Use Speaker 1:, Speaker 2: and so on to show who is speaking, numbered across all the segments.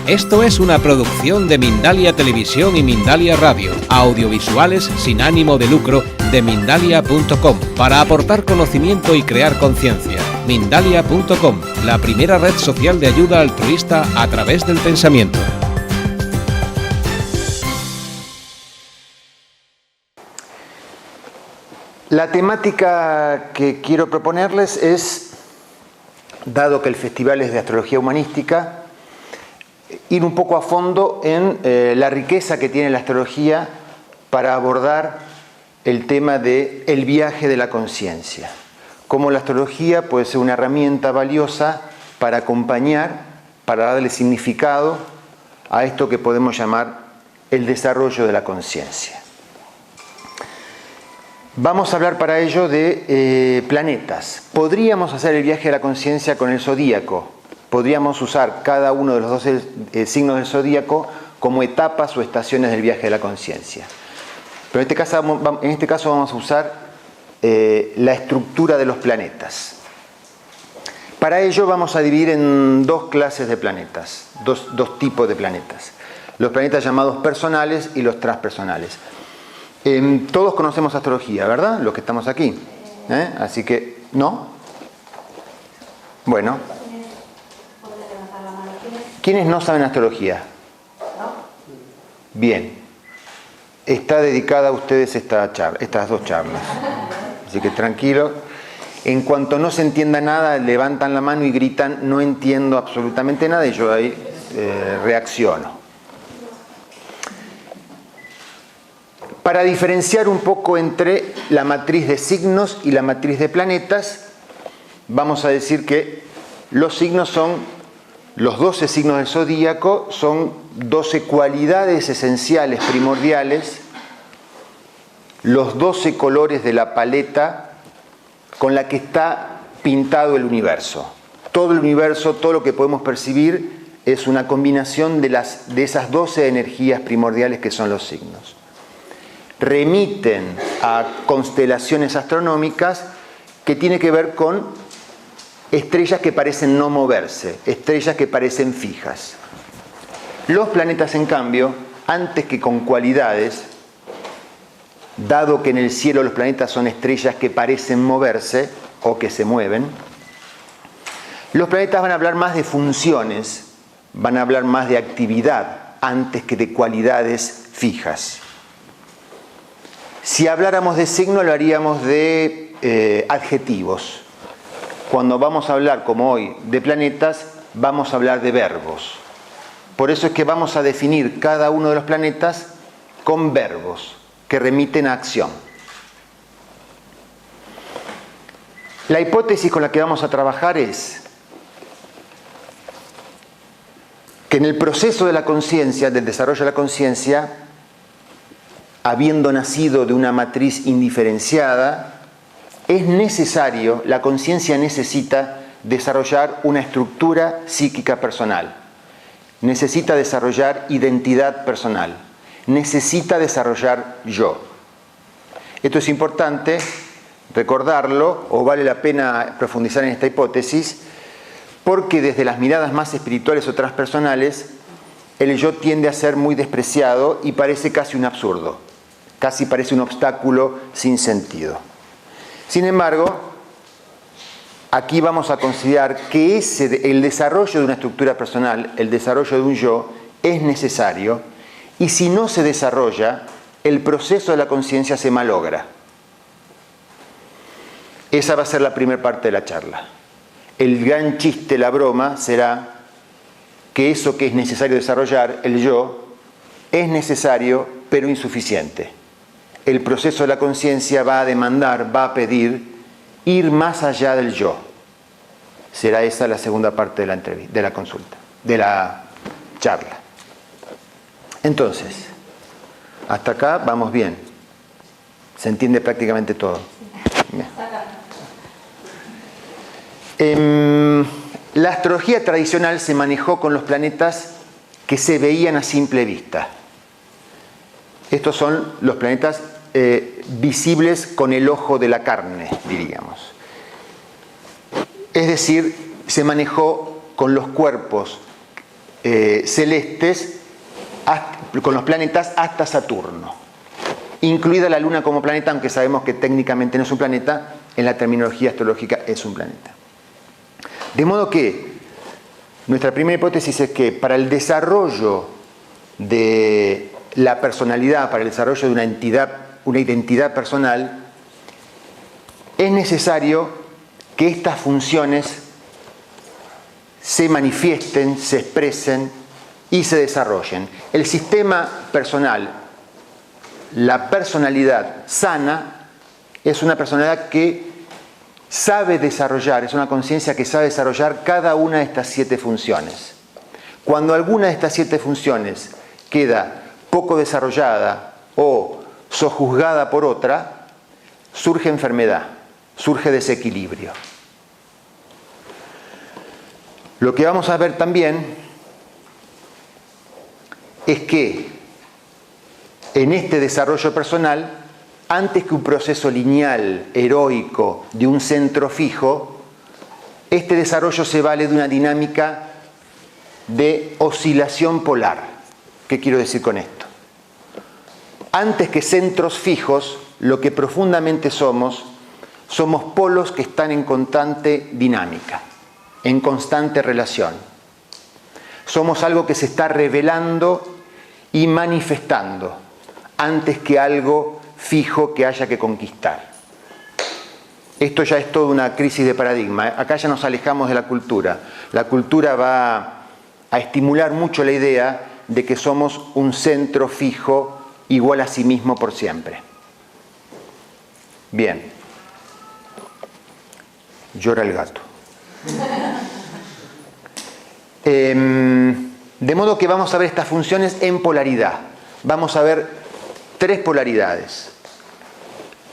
Speaker 1: Esto es una producción de Mindalia Televisión y Mindalia Radio, audiovisuales sin ánimo de lucro de Mindalia.com, para aportar conocimiento y crear conciencia. Mindalia.com, la primera red social de ayuda altruista a través del pensamiento.
Speaker 2: La temática que quiero proponerles es, dado que el festival es de astrología humanística, ir un poco a fondo en la riqueza que tiene la astrología para abordar el tema del viaje de la conciencia. Cómo la astrología puede ser una herramienta valiosa para acompañar, para darle significado a esto que podemos llamar el desarrollo de la conciencia. Vamos a hablar para ello de planetas. Podríamos hacer el viaje de la conciencia con el zodíaco. Podríamos usar cada uno de los 12 signos del zodíaco como etapas o estaciones del viaje de la conciencia. Pero en este caso vamos a usar la estructura de los planetas. Para ello vamos a dividir en dos clases de planetas, dos tipos de planetas. Los planetas llamados personales y los transpersonales. Todos conocemos astrología, ¿verdad? Los que estamos aquí. Así que, ¿no? Bueno. ¿Quiénes no saben astrología? Bien. Está dedicada a ustedes estas dos charlas. Así que tranquilo. En cuanto no se entienda nada, levantan la mano y gritan, no entiendo absolutamente nada, y yo ahí reacciono. Para diferenciar un poco entre la matriz de signos y la matriz de planetas, vamos a decir que los signos son, los 12 signos del zodíaco son 12 cualidades esenciales, primordiales, los 12 colores de la paleta con la que está pintado el universo. Todo el universo, todo lo que podemos percibir es una combinación de esas 12 energías primordiales que son los signos. Remiten a constelaciones astronómicas que tiene que ver con estrellas que parecen no moverse, estrellas que parecen fijas. Los planetas, en cambio, antes que con cualidades, dado que en el cielo los planetas son estrellas que parecen moverse o que se mueven, los planetas van a hablar más de funciones, van a hablar más de actividad antes que de cualidades fijas. Si habláramos de signo, lo haríamos de adjetivos. Cuando vamos a hablar, como hoy, de planetas, vamos a hablar de verbos. Por eso es que vamos a definir cada uno de los planetas con verbos que remiten a acción. La hipótesis con la que vamos a trabajar es que en el proceso de la conciencia, del desarrollo de la conciencia, habiendo nacido de una matriz indiferenciada, es necesario, la conciencia necesita desarrollar una estructura psíquica personal, necesita desarrollar identidad personal, necesita desarrollar yo. Esto es importante recordarlo, o vale la pena profundizar en esta hipótesis, porque desde las miradas más espirituales o transpersonales, el yo tiende a ser muy despreciado y parece casi un absurdo, casi parece un obstáculo sin sentido. Sin embargo, aquí vamos a considerar que el desarrollo de una estructura personal, el desarrollo de un yo, es necesario, y si no se desarrolla, el proceso de la conciencia se malogra. Esa va a ser la primera parte de la charla. El gran chiste, la broma, será que eso que es necesario desarrollar, el yo, es necesario pero insuficiente. El proceso de la conciencia va a demandar, va a pedir ir más allá del yo. Será esa la segunda parte de la entrevista, de la consulta, de la charla. Entonces, hasta acá vamos bien. Se entiende prácticamente todo. La astrología tradicional se manejó con los planetas que se veían a simple vista. Estos son los planetas visibles con el ojo de la carne, diríamos. Es decir, se manejó con los cuerpos celestes con los planetas hasta Saturno, incluida la Luna como planeta, aunque sabemos que técnicamente no es un planeta, en la terminología astrológica es un planeta. De modo que nuestra primera hipótesis es que para el desarrollo de la personalidad, para el desarrollo de una identidad personal, es necesario que estas funciones se manifiesten, se expresen y se desarrollen. El sistema personal, la personalidad sana, es una personalidad que sabe desarrollar, es una conciencia que sabe desarrollar cada una de estas 7 funciones. Cuando alguna de estas 7 funciones queda poco desarrollada o sojuzgada por otra, surge enfermedad, surge desequilibrio. Lo que vamos a ver también es que en este desarrollo personal, antes que un proceso lineal, heroico, de un centro fijo, este desarrollo se vale de una dinámica de oscilación polar. ¿Qué quiero decir con esto? Antes que centros fijos, lo que profundamente somos polos que están en constante dinámica, en constante relación. Somos algo que se está revelando y manifestando antes que algo fijo que haya que conquistar. Esto ya es toda una crisis de paradigma. Acá ya nos alejamos de la cultura. La cultura va a estimular mucho la idea de que somos un centro fijo igual a sí mismo por siempre. Bien. Llora el gato. De modo que vamos a ver estas funciones en polaridad. Vamos a ver 3 polaridades.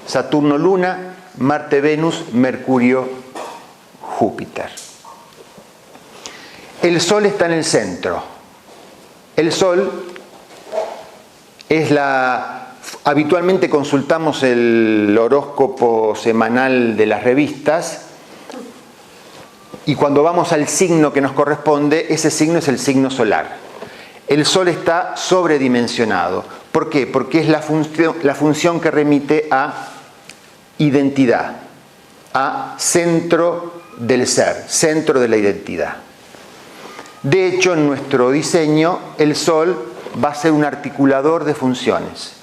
Speaker 2: Saturno-Luna, Marte-Venus, Mercurio-Júpiter. El Sol está en el centro. El Sol es habitualmente consultamos el horóscopo semanal de las revistas y cuando vamos al signo que nos corresponde, ese signo es el signo solar. El Sol está sobredimensionado. ¿Por qué? Porque es la función que remite a identidad, a centro del ser, centro de la identidad. De hecho, en nuestro diseño, el Sol va a ser un articulador de funciones.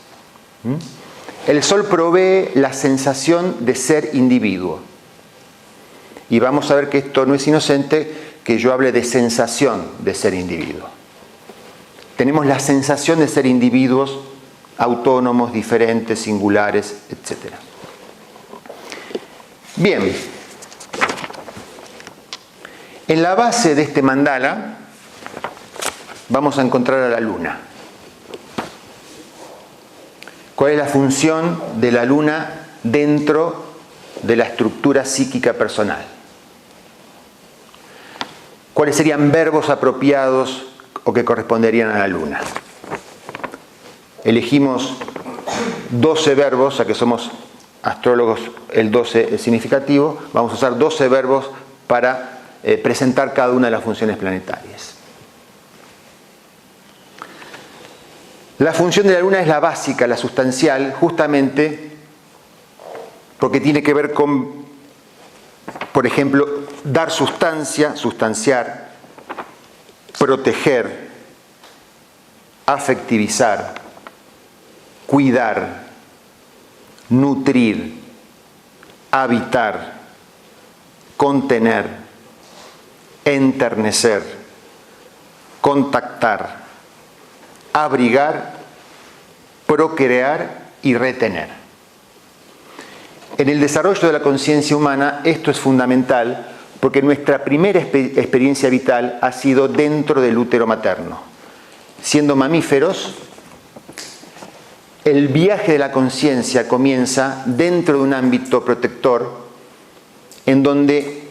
Speaker 2: El Sol provee la sensación de ser individuo. Y vamos a ver que esto no es inocente, que yo hable de sensación de ser individuo. Tenemos la sensación de ser individuos autónomos, diferentes, singulares, etc. Bien. En la base de este mandala vamos a encontrar a la Luna. ¿Cuál es la función de la Luna dentro de la estructura psíquica personal? ¿Cuáles serían verbos apropiados o que corresponderían a la Luna? Elegimos 12 verbos, ya que somos astrólogos, el 12 es significativo. Vamos a usar 12 verbos para presentar cada una de las funciones planetarias. La función de la Luna es la básica, la sustancial, justamente porque tiene que ver con, por ejemplo, dar sustancia, sustanciar, proteger, afectivizar, cuidar, nutrir, habitar, contener, enternecer, contactar, abrigar, procrear y retener. En el desarrollo de la conciencia humana esto es fundamental porque nuestra primera experiencia vital ha sido dentro del útero materno. Siendo mamíferos, el viaje de la conciencia comienza dentro de un ámbito protector en donde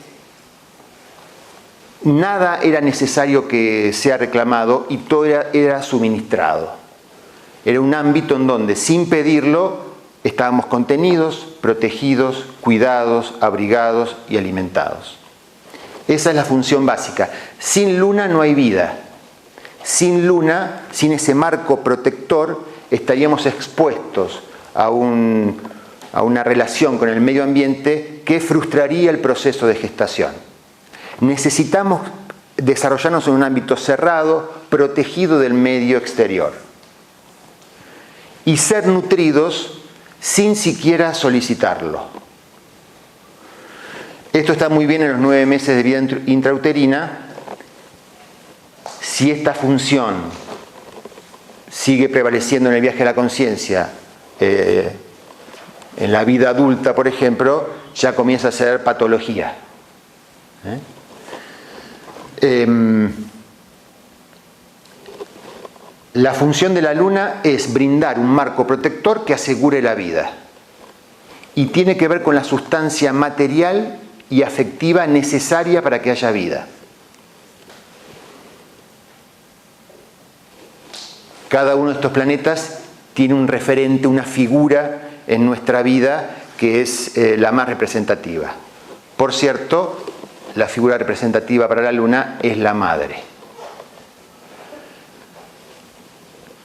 Speaker 2: nada era necesario que sea reclamado y todo era suministrado. Era un ámbito en donde, sin pedirlo, estábamos contenidos, protegidos, cuidados, abrigados y alimentados. Esa es la función básica. Sin Luna no hay vida. sin luna, sin ese marco protector, estaríamos expuestos a una relación con el medio ambiente que frustraría el proceso de gestación. Necesitamos desarrollarnos en un ámbito cerrado, protegido del medio exterior. Y ser nutridos sin siquiera solicitarlo. Esto está muy bien en los 9 meses de vida intrauterina. Si esta función sigue prevaleciendo en el viaje de la conciencia, en la vida adulta, por ejemplo, ya comienza a ser patología. La función de la luna es brindar un marco protector que asegure la vida. Y tiene que ver con la sustancia material y afectiva necesaria para que haya vida. Cada uno de estos planetas tiene un referente, una figura en nuestra vida que es la más representativa. Por cierto, la figura representativa para la luna es la madre.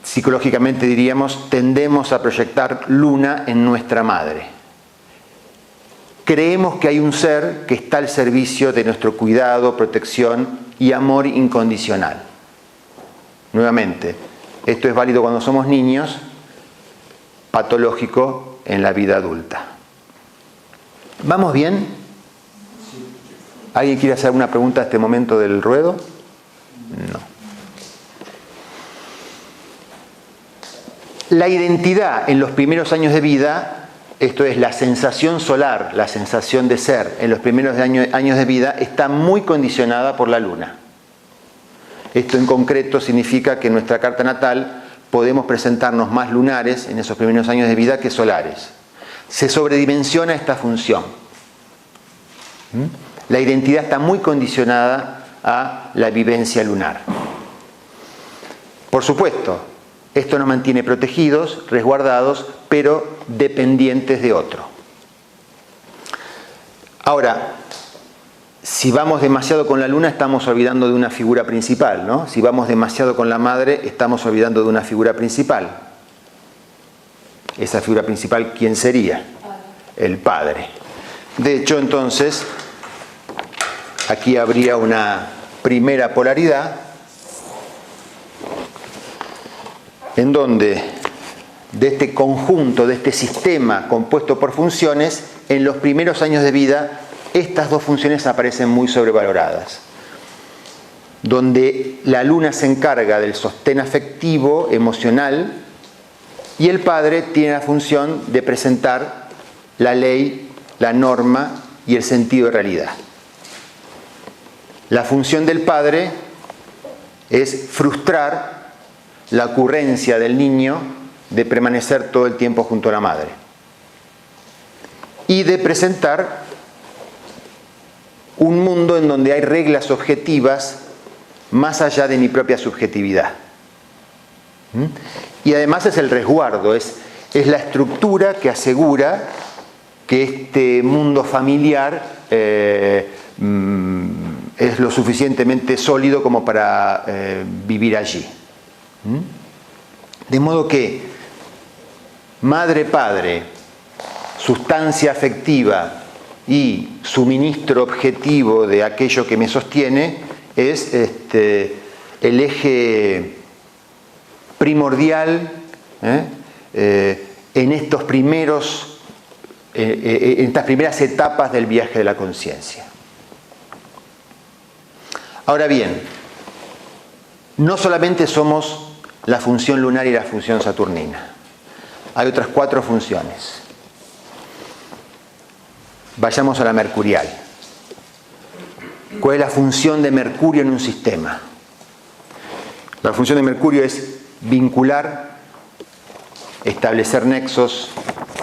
Speaker 2: Psicológicamente diríamos, tendemos a proyectar luna en nuestra madre. Creemos que hay un ser que está al servicio de nuestro cuidado, protección y amor incondicional. Nuevamente, esto es válido cuando somos niños, patológico en la vida adulta. ¿Vamos bien? ¿Alguien quiere hacer alguna pregunta a este momento del ruedo? No. La identidad en los primeros años de vida, esto es la sensación solar, la sensación de ser en los primeros años de vida, está muy condicionada por la luna. Esto en concreto significa que en nuestra carta natal podemos presentarnos más lunares en esos primeros años de vida que solares. Se sobredimensiona esta función. La identidad está muy condicionada a la vivencia lunar. Por supuesto, esto nos mantiene protegidos, resguardados, pero dependientes de otro. Ahora, si vamos demasiado con la luna, estamos olvidando de una figura principal, ¿no? Si vamos demasiado con la madre, estamos olvidando de una figura principal. Esa figura principal, ¿quién sería? El padre. De hecho, entonces, aquí habría una primera polaridad en donde de este conjunto, de este sistema compuesto por funciones, en los primeros años de vida, estas dos funciones aparecen muy sobrevaloradas. Donde la luna se encarga del sostén afectivo, emocional, y el padre tiene la función de presentar la ley, la norma y el sentido de realidad. La función del padre es frustrar la ocurrencia del niño de permanecer todo el tiempo junto a la madre y de presentar un mundo en donde hay reglas objetivas más allá de mi propia subjetividad. Y además es el resguardo, es la estructura que asegura que este mundo familiar es lo suficientemente sólido como para vivir allí. De modo que madre-padre, sustancia afectiva y suministro objetivo de aquello que me sostiene es el eje primordial en estas primeras etapas del viaje de la conciencia. Ahora bien, no solamente somos la función lunar y la función saturnina. Hay otras 4 funciones. Vayamos a la mercurial. ¿Cuál es la función de Mercurio en un sistema? La función de Mercurio es vincular, establecer nexos,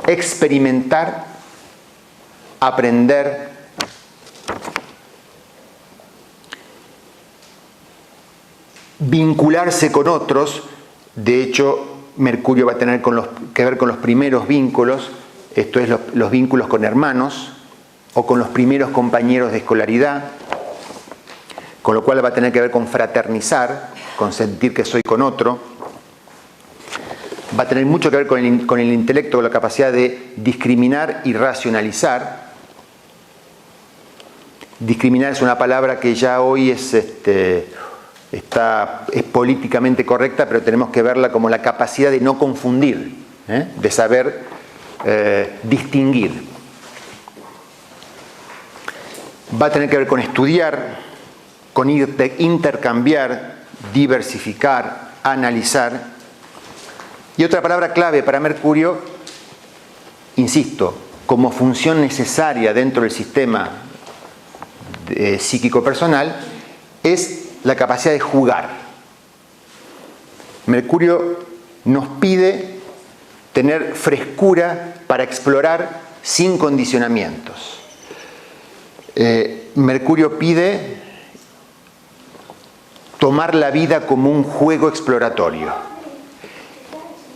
Speaker 2: experimentar, aprender, vincularse con otros. De hecho, Mercurio va a tener que ver con los primeros vínculos, esto es los vínculos con hermanos o con los primeros compañeros de escolaridad, con lo cual va a tener que ver con fraternizar. con sentir que soy con otro. Va a tener mucho que ver con el intelecto, con la capacidad de discriminar y racionalizar. Discriminar es una palabra que ya hoy es políticamente correcta, pero tenemos que verla como la capacidad de no confundir, de saber distinguir. Va a tener que ver con estudiar, con intercambiar, diversificar, analizar. Y otra palabra clave para Mercurio, insisto, como función necesaria dentro del sistema psíquico personal, es la capacidad de jugar. Mercurio nos pide tener frescura para explorar sin condicionamientos. Mercurio pide tomar la vida como un juego exploratorio.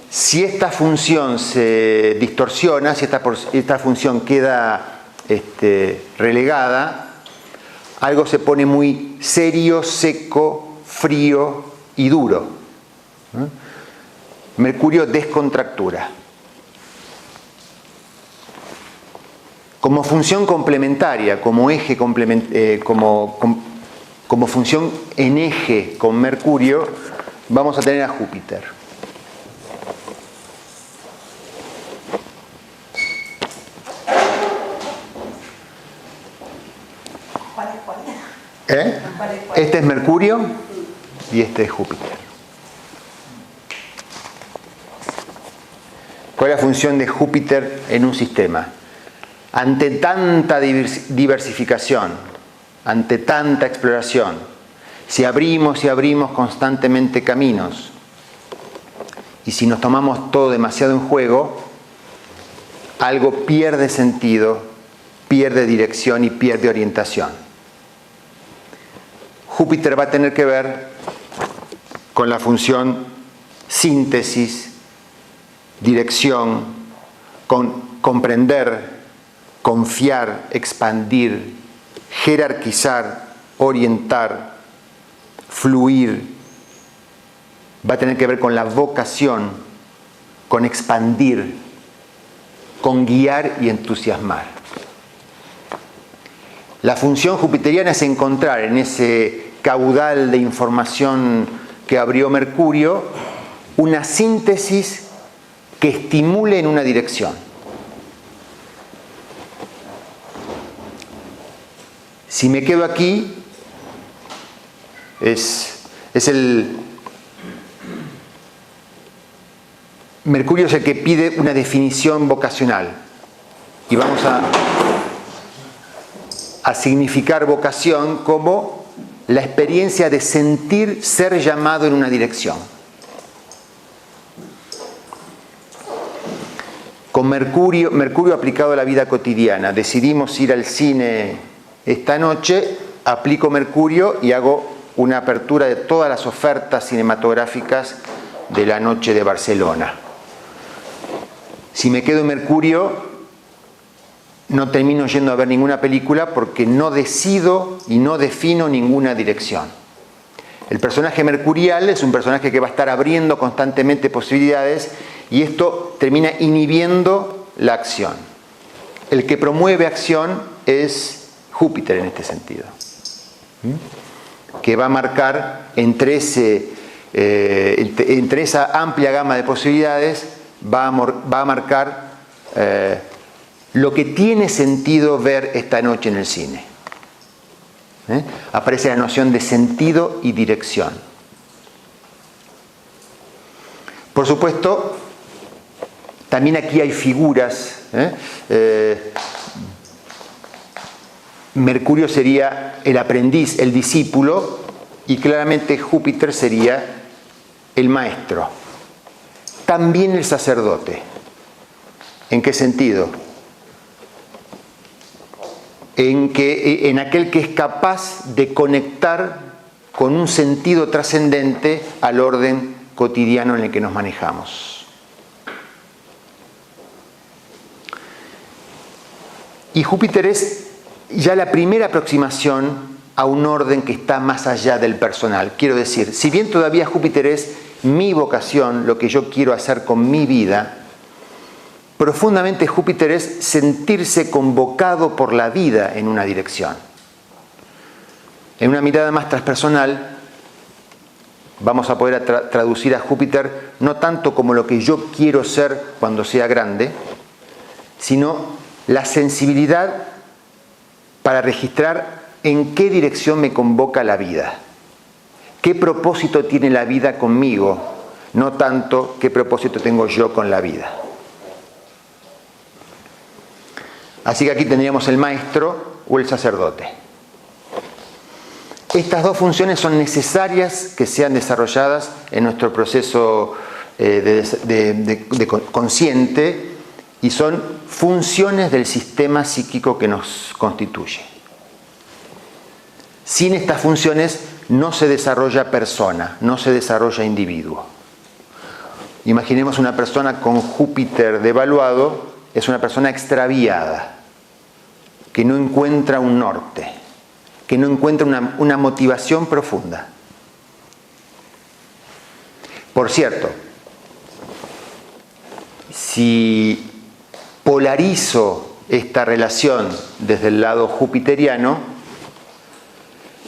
Speaker 2: Si esta función se distorsiona, si esta función queda relegada, algo se pone muy serio, seco, frío y duro. Mercurio descontractura. Como función complementaria, como eje como función en eje con Mercurio, vamos a tener a Júpiter. Este es Mercurio y este es Júpiter. ¿Cuál es la función de Júpiter en un sistema? Ante tanta diversificación, ante tanta exploración, si abrimos y abrimos constantemente caminos y si nos tomamos todo demasiado en juego, algo pierde sentido, pierde dirección y pierde orientación. Júpiter va a tener que ver con la función síntesis, dirección, con comprender, confiar, expandir, jerarquizar, orientar, fluir. Va a tener que ver con la vocación, con expandir, con guiar y entusiasmar. La función jupiteriana es encontrar en ese caudal de información que abrió Mercurio una síntesis que estimule en una dirección. Si me quedo aquí, Mercurio es el que pide una definición vocacional. Y vamos a significar vocación como la experiencia de sentir ser llamado en una dirección. Con Mercurio aplicado a la vida cotidiana. Decidimos ir al cine esta noche, aplico Mercurio y hago una apertura de todas las ofertas cinematográficas de la noche de Barcelona. Si me quedo en Mercurio, no termino yendo a ver ninguna película porque no decido y no defino ninguna dirección. El personaje mercurial es un personaje que va a estar abriendo constantemente posibilidades y esto termina inhibiendo la acción. El que promueve acción es Júpiter en este sentido, que va a marcar entre esa amplia gama de posibilidades, va a marcar lo que tiene sentido ver esta noche en el cine. Aparece la noción de sentido y dirección. Por supuesto, también aquí hay figuras. Mercurio sería el aprendiz, el discípulo, y claramente Júpiter sería el maestro. También el sacerdote. ¿En qué sentido? En aquel que es capaz de conectar con un sentido trascendente al orden cotidiano en el que nos manejamos. Y Júpiter es ya la primera aproximación a un orden que está más allá del personal. Quiero decir, si bien todavía Júpiter es mi vocación, lo que yo quiero hacer con mi vida, profundamente Júpiter es sentirse convocado por la vida en una dirección. En una mirada más transpersonal, vamos a poder traducir a Júpiter no tanto como lo que yo quiero ser cuando sea grande, sino la sensibilidad para registrar en qué dirección me convoca la vida. ¿Qué propósito tiene la vida conmigo? No tanto qué propósito tengo yo con la vida. Así que aquí tendríamos el maestro o el sacerdote. Estas dos funciones son necesarias que sean desarrolladas en nuestro proceso consciente y son funciones del sistema psíquico que nos constituye. Sin estas funciones no se desarrolla persona, no se desarrolla individuo. Imaginemos una persona con Júpiter devaluado, es una persona extraviada, que no encuentra un norte, que no encuentra una motivación profunda. Por cierto, si polarizo esta relación desde el lado jupiteriano,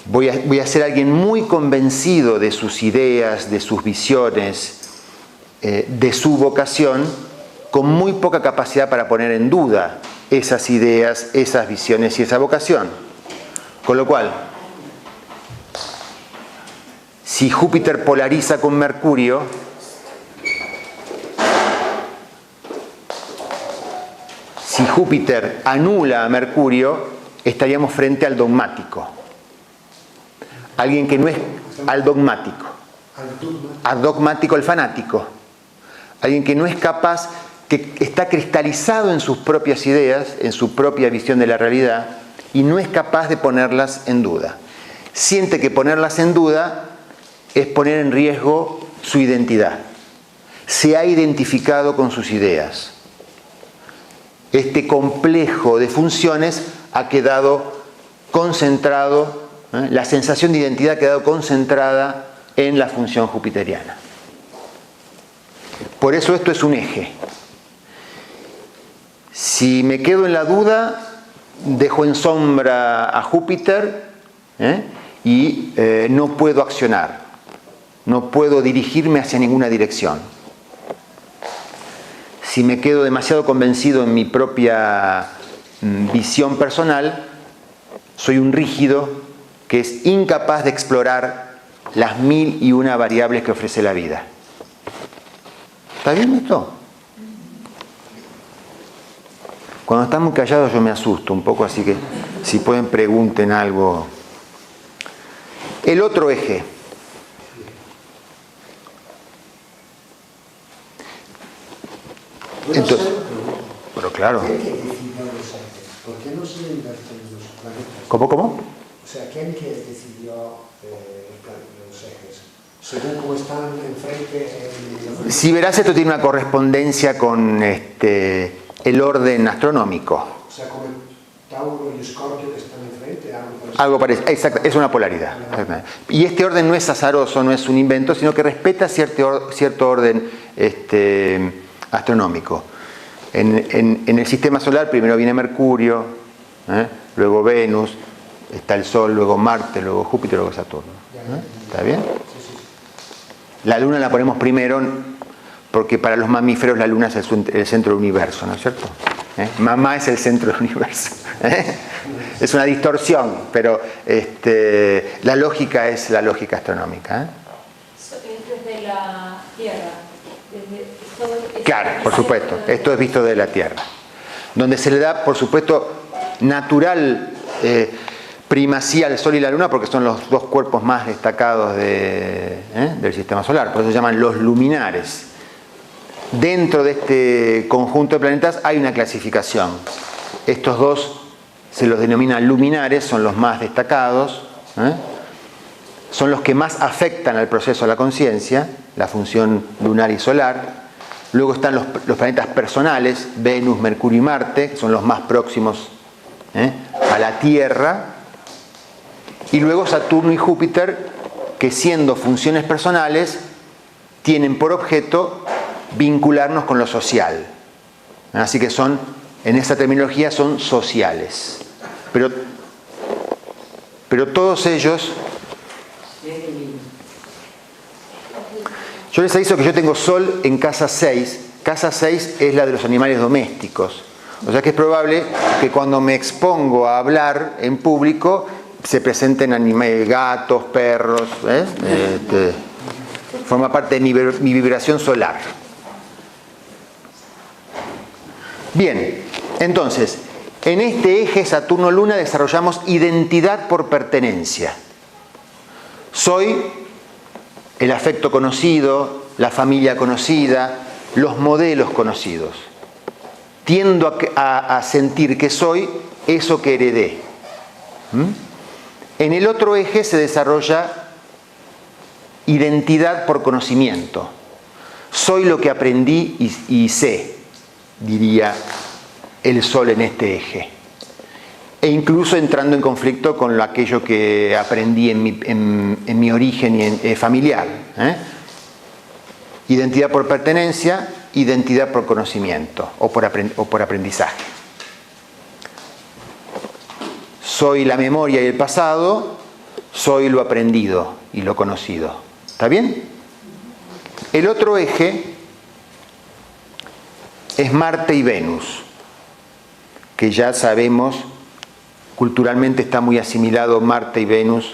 Speaker 2: voy a ser alguien muy convencido de sus ideas, de sus visiones, de su vocación, con muy poca capacidad para poner en duda esas ideas, esas visiones y esa vocación. Con lo cual, si Júpiter polariza con Mercurio, si Júpiter anula a Mercurio, estaríamos frente al dogmático. Alguien que no es al dogmático. Al dogmático, el fanático. Alguien que no es capaz, que está cristalizado en sus propias ideas, en su propia visión de la realidad, y no es capaz de ponerlas en duda. Siente que ponerlas en duda es poner en riesgo su identidad. Se ha identificado con sus ideas. Este complejo de funciones ha quedado concentrado, la sensación de identidad ha quedado concentrada en la función jupiteriana. Por eso esto es un eje. Si me quedo en la duda, dejo en sombra a Júpiter y no puedo accionar, no puedo dirigirme hacia ninguna dirección. Si me quedo demasiado convencido en mi propia visión personal, soy un rígido que es incapaz de explorar las 1001 variables que ofrece la vida. ¿Está bien esto? Cuando están muy callados yo me asusto un poco, así que si pueden pregunten algo. El otro eje. Entonces, pero claro.
Speaker 3: ¿Quién que decidió los ejes? ¿Por qué no se invierten los planetas?
Speaker 2: ¿Cómo?
Speaker 3: O sea, ¿quién que decidió los ejes? Según cómo están enfrente.
Speaker 2: Si verás, esto tiene una correspondencia con el orden astronómico.
Speaker 3: O sea, como Tauro y Escorpio que están enfrente.
Speaker 2: Algo parecido, exacto, es una polaridad. Y este orden no es azaroso, no es un invento, sino que respeta cierto orden astronómico. En el sistema solar primero viene Mercurio, luego Venus, está el Sol, luego Marte, luego Júpiter, luego Saturno. ¿Está bien? La Luna la ponemos primero porque para los mamíferos la Luna es el centro del universo, ¿no es cierto? Mamá es el centro del universo. Es una distorsión, pero la lógica es la lógica astronómica.
Speaker 4: Desde la Tierra.
Speaker 2: Claro, por supuesto. Esto es visto de la Tierra. Donde se le da, por supuesto, natural primacía al Sol y la Luna porque son los dos cuerpos más destacados del sistema solar. Por eso se llaman los luminares. Dentro de este conjunto de planetas hay una clasificación. Estos dos se los denomina luminares, son los más destacados, son los que más afectan al proceso de la conciencia, la función lunar y solar. Luego están los planetas personales, Venus, Mercurio y Marte, que son los más próximos a la Tierra. Y luego Saturno y Júpiter, que siendo funciones personales, tienen por objeto vincularnos con lo social. Así que son, en esta terminología, son sociales. Pero todos ellos... Yo les aviso que yo tengo Sol en casa 6. Casa 6 es la de los animales domésticos. O sea que es probable que cuando me expongo a hablar en público se presenten animales, gatos, perros. Forma parte de mi vibración solar. Bien, entonces, en este eje Saturno-Luna desarrollamos identidad por pertenencia. Soy el afecto conocido, la familia conocida, los modelos conocidos. Tiendo a sentir que soy eso que heredé. En el otro eje se desarrolla identidad por conocimiento. Soy lo que aprendí y sé, diría el Sol en este eje. E incluso entrando en conflicto con aquello que aprendí en mi origen familiar. Identidad por pertenencia, identidad por conocimiento o por aprendizaje. Soy la memoria y el pasado, soy lo aprendido y lo conocido. ¿Está bien? El otro eje es Marte y Venus, que ya sabemos, culturalmente está muy asimilado Marte y Venus.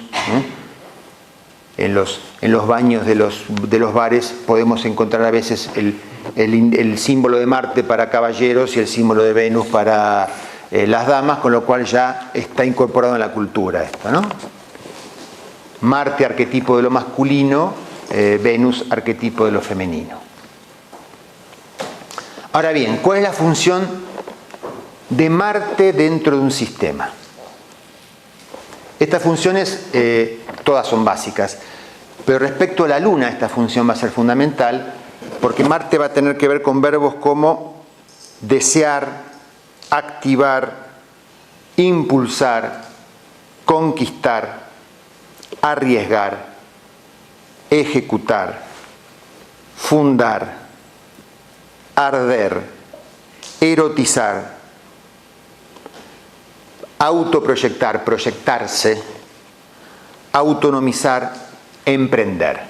Speaker 2: En los baños de los bares podemos encontrar a veces el símbolo de Marte para caballeros y el símbolo de Venus para las damas, con lo cual ya está incorporado en la cultura esto, ¿no? Marte, arquetipo de lo masculino, Venus, arquetipo de lo femenino. Ahora bien, ¿cuál es la función de Marte dentro de un sistema? Estas funciones todas son básicas, pero respecto a la Luna esta función va a ser fundamental, porque Marte va a tener que ver con verbos como desear, activar, impulsar, conquistar, arriesgar, ejecutar, fundar, arder, erotizar, autoproyectar, proyectarse, autonomizar, emprender.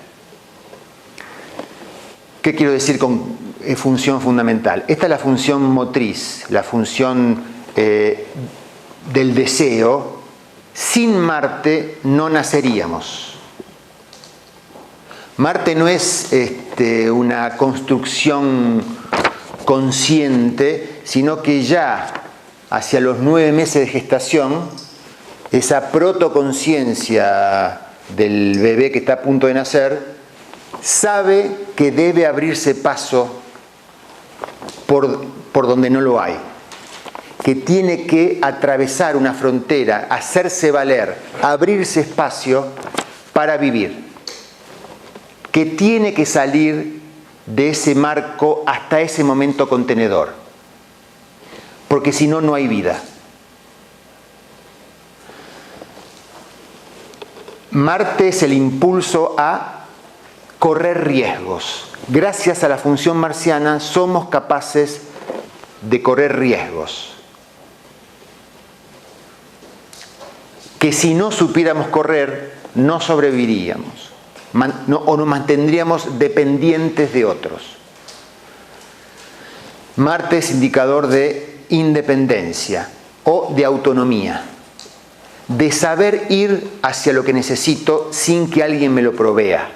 Speaker 2: ¿Qué quiero decir con función fundamental? Esta es la función motriz, la función del deseo. Sin Marte no naceríamos. Marte no es una construcción consciente, sino que ya hacia los 9 meses de gestación, esa protoconciencia del bebé que está a punto de nacer sabe que debe abrirse paso por donde no lo hay, que tiene que atravesar una frontera, hacerse valer, abrirse espacio para vivir, que tiene que salir de ese marco hasta ese momento contenedor, porque si no, no hay vida. Marte es el impulso a correr riesgos. Gracias a la función marciana somos capaces de correr riesgos que si no supiéramos correr no sobreviviríamos o nos mantendríamos dependientes de otros. Marte es indicador de independencia o de autonomía, de saber ir hacia lo que necesito sin que alguien me lo provea.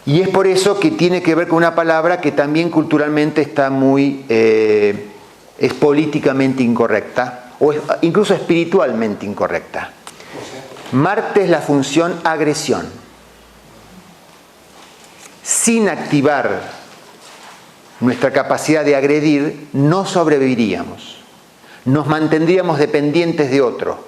Speaker 2: Y es por eso que tiene que ver con una palabra que también culturalmente está muy, es políticamente incorrecta, o es incluso espiritualmente incorrecta. Marte es la función agresión. Sin activar nuestra capacidad de agredir, no sobreviviríamos. Nos mantendríamos dependientes de otro.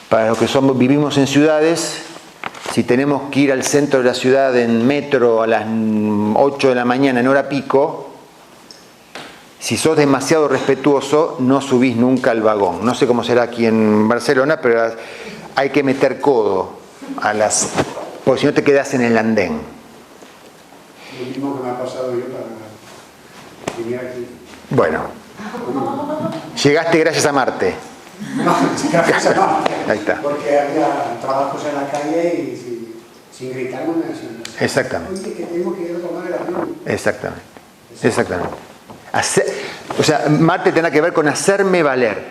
Speaker 2: Para los que vivimos en ciudades, si tenemos que ir al centro de la ciudad en metro a las 8 de la mañana en hora pico, si sos demasiado respetuoso, no subís nunca al vagón. No sé cómo será aquí en Barcelona, pero hay que meter codo porque si no te quedás en el andén.
Speaker 3: Lo mismo que me ha pasado yo para venir aquí.
Speaker 2: Bueno, llegaste gracias a Marte.
Speaker 3: No, gracias a Marte.
Speaker 2: Ahí está.
Speaker 3: Porque había trabajos en la calle y sin gritarme me decían,
Speaker 2: Exactamente.
Speaker 3: oye, que tengo que ir a tomar el avión.
Speaker 2: Exactamente. Exactamente. O sea, Marte tendrá que ver con hacerme valer.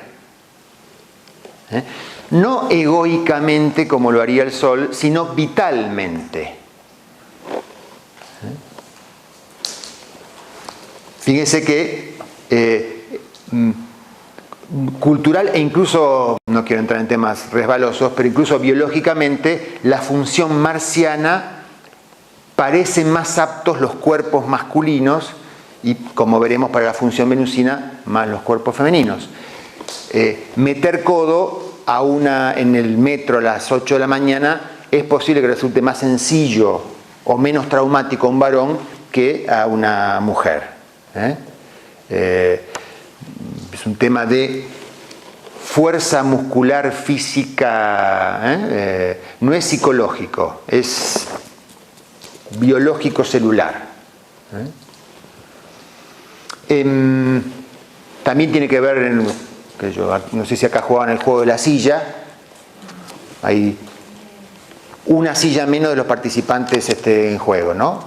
Speaker 2: No egoicamente como lo haría el Sol, sino vitalmente. Fíjense que cultural e incluso, no quiero entrar en temas resbalosos, pero incluso biológicamente la función marciana parece más aptos los cuerpos masculinos y, como veremos, para la función venusina más los cuerpos femeninos. Meter codo en el metro a las 8 de la mañana es posible que resulte más sencillo o menos traumático a un varón que a una mujer. Es un tema de fuerza muscular física, no es psicológico, es biológico celular. También tiene que ver, no sé si acá jugaban el juego de la silla, hay una silla menos de los participantes en juego, ¿no?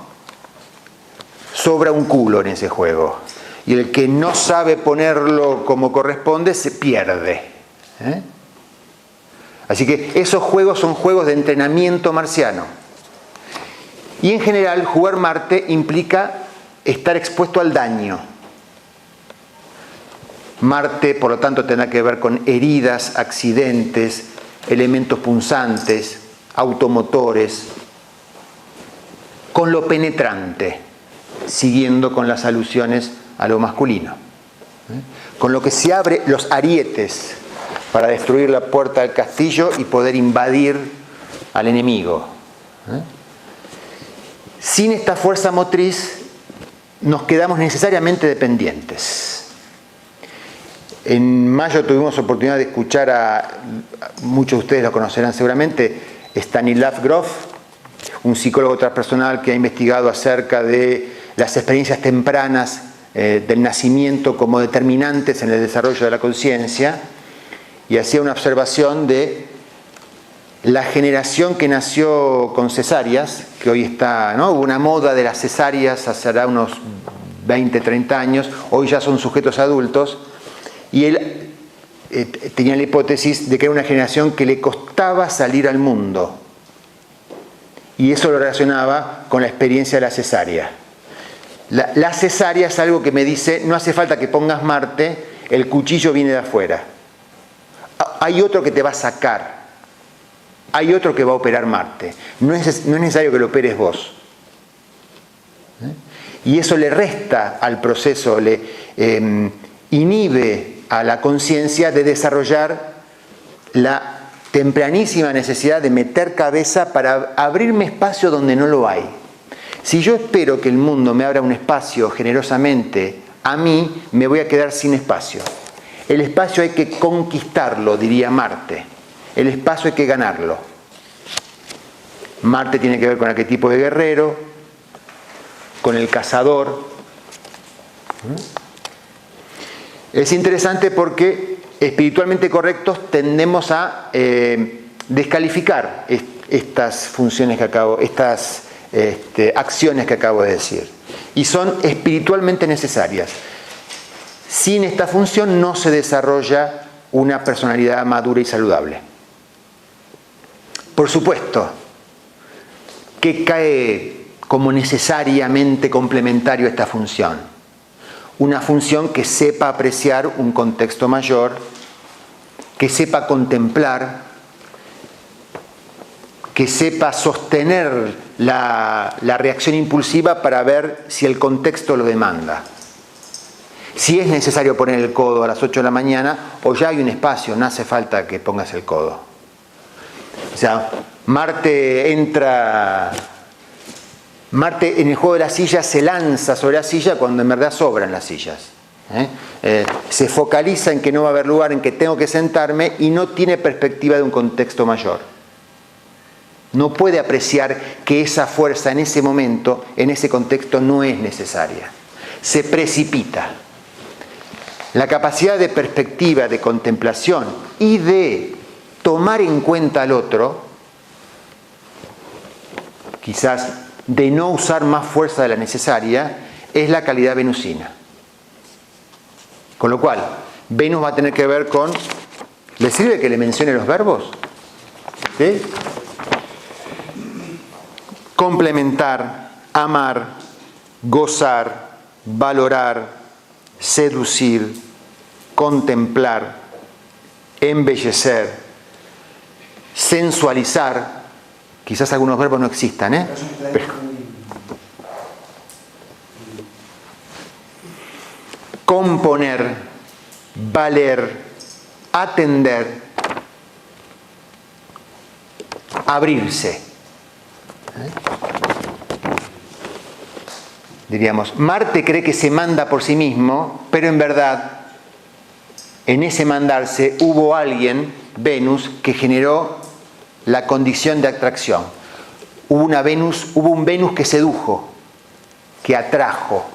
Speaker 2: Sobra un culo en ese juego. Y el que no sabe ponerlo como corresponde se pierde. Así que esos juegos son juegos de entrenamiento marciano. Y en general, jugar Marte implica estar expuesto al daño. Marte, por lo tanto, tendrá que ver con heridas, accidentes, elementos punzantes, automotores, con lo penetrante, siguiendo con las alusiones a lo masculino. Con lo que se abre los arietes para destruir la puerta del castillo y poder invadir al enemigo. Sin esta fuerza motriz nos quedamos necesariamente dependientes. En mayo tuvimos oportunidad de escuchar muchos de ustedes lo conocerán seguramente, Stanislav Grof, un psicólogo transpersonal que ha investigado acerca de las experiencias tempranas del nacimiento como determinantes en el desarrollo de la conciencia, y hacía una observación de la generación que nació con cesáreas, que hoy está, ¿no? Hubo una moda de las cesáreas hace unos 20, 30 años, hoy ya son sujetos adultos, y él tenía la hipótesis de que era una generación que le costaba salir al mundo, y eso lo relacionaba con la experiencia de la cesárea. La cesárea es algo que me dice, no hace falta que pongas Marte, el cuchillo viene de afuera. Hay otro que te va a sacar, hay otro que va a operar Marte. No es necesario que lo operes vos. Y eso le resta al proceso, le inhibe a la conciencia de desarrollar la tempranísima necesidad de meter cabeza para abrirme espacio donde no lo hay. Si yo espero que el mundo me abra un espacio generosamente, a mí me voy a quedar sin espacio. El espacio hay que conquistarlo, diría Marte. El espacio hay que ganarlo. Marte tiene que ver con aquel tipo de guerrero, con el cazador. Es interesante porque espiritualmente correctos tendemos a descalificar estas funciones que estas acciones que acabo de decir. Y son espiritualmente necesarias. Sin esta función no se desarrolla una personalidad madura y saludable. Por supuesto, que cae como necesariamente complementario a esta función. Una función que sepa apreciar un contexto mayor, que sepa contemplar, que sepa sostener la reacción impulsiva para ver si el contexto lo demanda. Si es necesario poner el codo a las 8 de la mañana, o ya hay un espacio, no hace falta que pongas el codo. O sea, Marte en el juego de la silla se lanza sobre la silla cuando en verdad sobran las sillas. Se focaliza en que no va a haber lugar, en que tengo que sentarme y no tiene perspectiva de un contexto mayor. No puede apreciar que esa fuerza en ese momento, en ese contexto, no es necesaria. Se precipita. La capacidad de perspectiva, de contemplación y de tomar en cuenta al otro, quizás de no usar más fuerza de la necesaria, es la calidad venusina. Con lo cual, Venus va a tener que ver con... ¿Le sirve que le mencione los verbos? ¿Sí? Complementar, amar, gozar, valorar, seducir, contemplar, embellecer, sensualizar. Quizás algunos verbos no existan, componer, valer, atender, abrirse. Diríamos, Marte cree que se manda por sí mismo, pero en verdad, en ese mandarse hubo alguien, Venus, que generó la condición de atracción. Hubo un Venus que sedujo, que atrajo.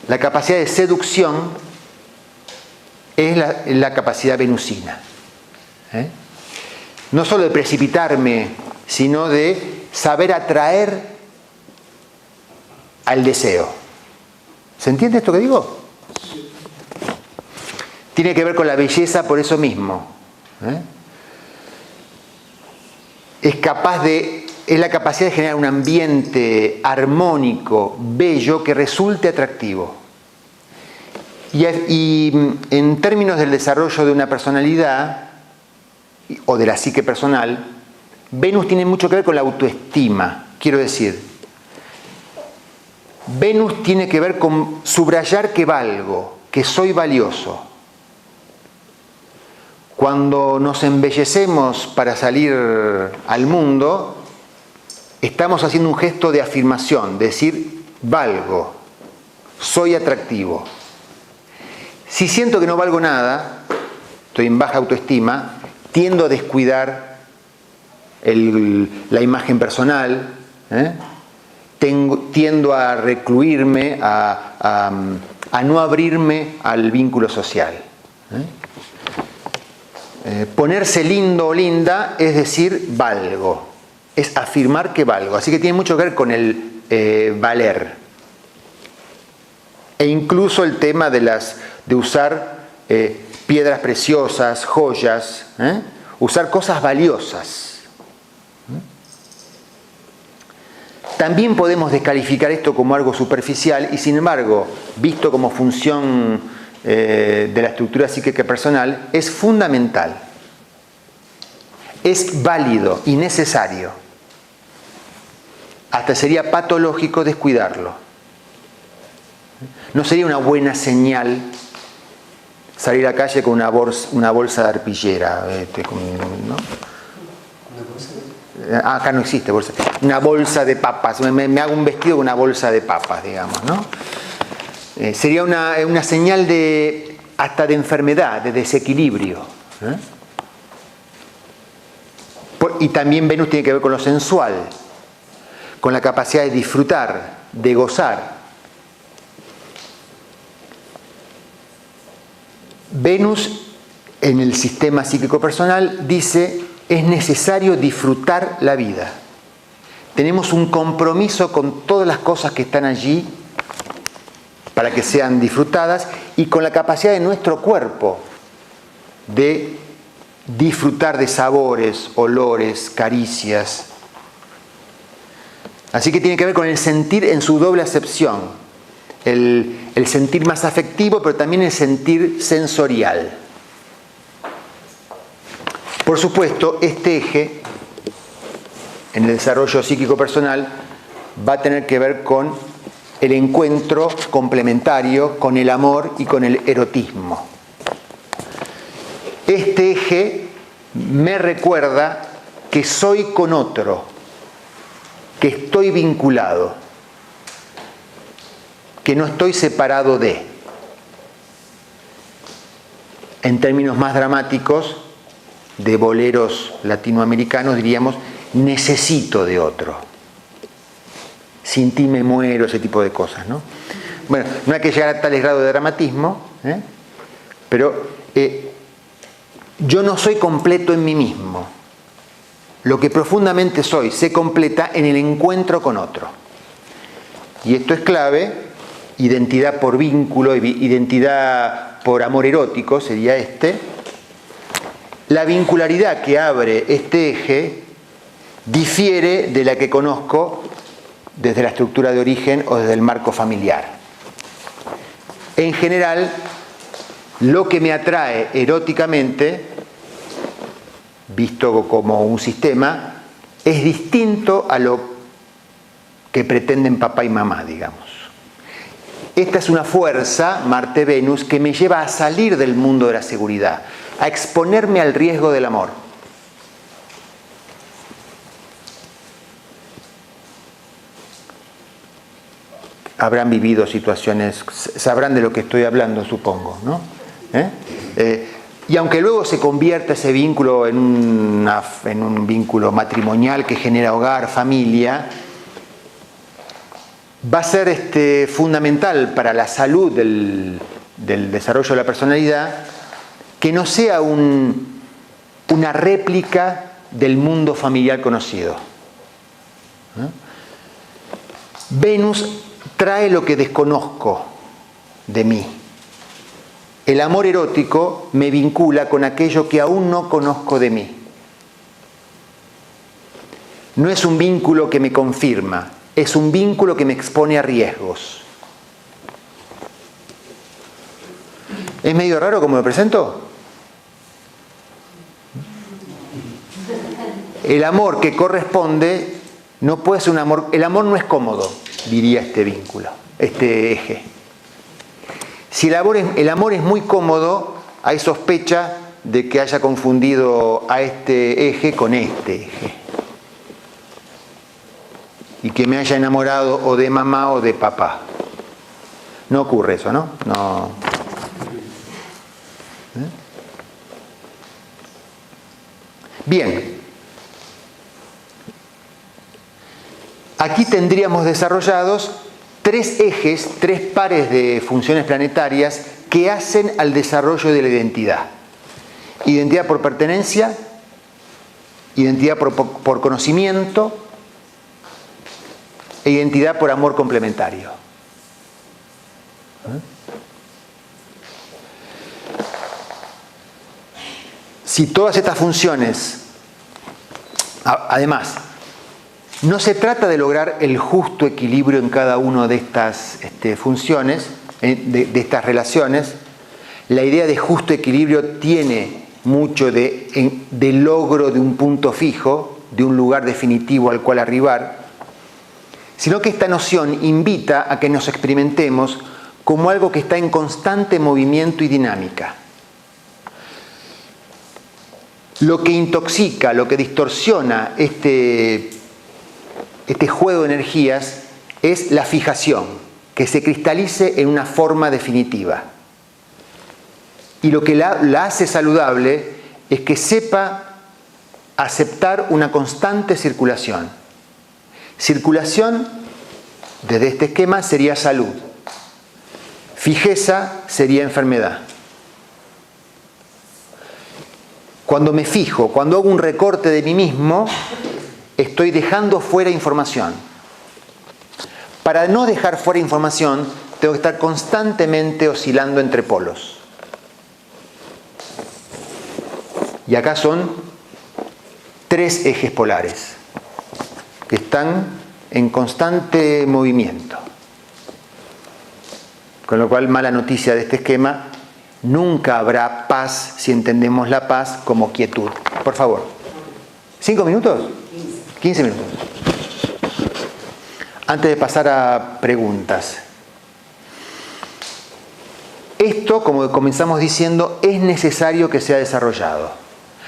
Speaker 2: La capacidad de seducción es la capacidad venusina. No solo de precipitarme, sino de saber atraer al deseo. ¿Se entiende esto que digo? Tiene que ver con la belleza por eso mismo. Es la capacidad de generar un ambiente armónico, bello, que resulte atractivo. Y en términos del desarrollo de una personalidad, o de la psique personal, Venus tiene mucho que ver con la autoestima. Quiero decir, Venus tiene que ver con subrayar que valgo, que soy valioso. Cuando nos embellecemos para salir al mundo, estamos haciendo un gesto de afirmación, de decir, valgo, soy atractivo. Si siento que no valgo nada, estoy en baja autoestima, tiendo a descuidar la imagen personal, tiendo a recluirme, a no abrirme al vínculo social. Ponerse lindo o linda es decir, valgo, es afirmar que valgo. Así que tiene mucho que ver con el valer. E incluso el tema de usar piedras preciosas, joyas, usar cosas valiosas. También podemos descalificar esto como algo superficial y, sin embargo, visto como función de la estructura psíquica personal, es fundamental, es válido y necesario. Hasta sería patológico descuidarlo. No sería una buena señal salir a la calle con una bolsa de arpillera, ¿no? Acá no existe bolsa. Una bolsa de papas. Me hago un vestido con una bolsa de papas, digamos, ¿no? Sería una señal hasta de enfermedad, de desequilibrio. Y también Venus tiene que ver con lo sensual, con la capacidad de disfrutar, de gozar. Venus, en el sistema psíquico personal, dice: es necesario disfrutar la vida. Tenemos un compromiso con todas las cosas que están allí para que sean disfrutadas y con la capacidad de nuestro cuerpo de disfrutar de sabores, olores, caricias. Así que tiene que ver con el sentir en su doble acepción. El sentir más afectivo, pero también el sentir sensorial. Por supuesto, este eje, en el desarrollo psíquico personal, va a tener que ver con el encuentro complementario con el amor y con el erotismo. Este eje me recuerda que soy con otro, que estoy vinculado. que no estoy separado de. En términos más dramáticos, de boleros latinoamericanos, diríamos, necesito de otro. Sin ti me muero, ese tipo de cosas, ¿no? Bueno, no hay que llegar a tales grados de dramatismo, pero yo no soy completo en mí mismo. Lo que profundamente soy se completa en el encuentro con otro. Y esto es clave, identidad por vínculo, identidad por amor erótico sería este. La vincularidad que abre este eje difiere de la que conozco desde la estructura de origen o desde el marco familiar. En general, lo que me atrae eróticamente, visto como un sistema, es distinto a lo que pretenden papá y mamá, digamos. Esta es una fuerza, Marte-Venus, que me lleva a salir del mundo de la seguridad, a exponerme al riesgo del amor. Habrán vivido situaciones, sabrán de lo que estoy hablando, supongo, ¿no? Y aunque luego se convierta ese vínculo en un vínculo matrimonial que genera hogar, familia, va a ser fundamental para la salud del desarrollo de la personalidad que no sea una réplica del mundo familiar conocido. Venus trae lo que desconozco de mí. El amor erótico me vincula con aquello que aún no conozco de mí. No es un vínculo que me confirma, es un vínculo que me expone a riesgos. ¿Es medio raro como lo presento? El amor que corresponde no puede ser un amor, el amor no es cómodo, diría este vínculo, este eje. Si el amor es muy cómodo, hay sospecha de que haya confundido a este eje con este eje. Y que me haya enamorado o de mamá o de papá. No ocurre eso, ¿no? No. Bien. Aquí tendríamos desarrollados tres ejes, tres pares de funciones planetarias que hacen al desarrollo de la identidad. Identidad por pertenencia, identidad por conocimiento e identidad por amor complementario. Si todas estas funciones, además, no se trata de lograr el justo equilibrio en cada una de estas funciones, de estas relaciones. La idea de justo equilibrio tiene mucho de logro de un punto fijo, de un lugar definitivo al cual arribar, sino que esta noción invita a que nos experimentemos como algo que está en constante movimiento y dinámica. Lo que intoxica, lo que distorsiona este juego de energías es la fijación, que se cristalice en una forma definitiva. Y lo que la hace saludable es que sepa aceptar una constante circulación. Circulación, desde este esquema, sería salud. Fijeza sería enfermedad. Cuando me fijo, cuando hago un recorte de mí mismo, estoy dejando fuera información. Para no dejar fuera información, tengo que estar constantemente oscilando entre polos. Y acá son tres ejes polares que están en constante movimiento. Con lo cual, mala noticia de este esquema, nunca habrá paz si entendemos la paz como quietud. Por favor. ¿5 minutos? 15 minutos. Antes de pasar a preguntas. Esto, como comenzamos diciendo, es necesario que sea desarrollado.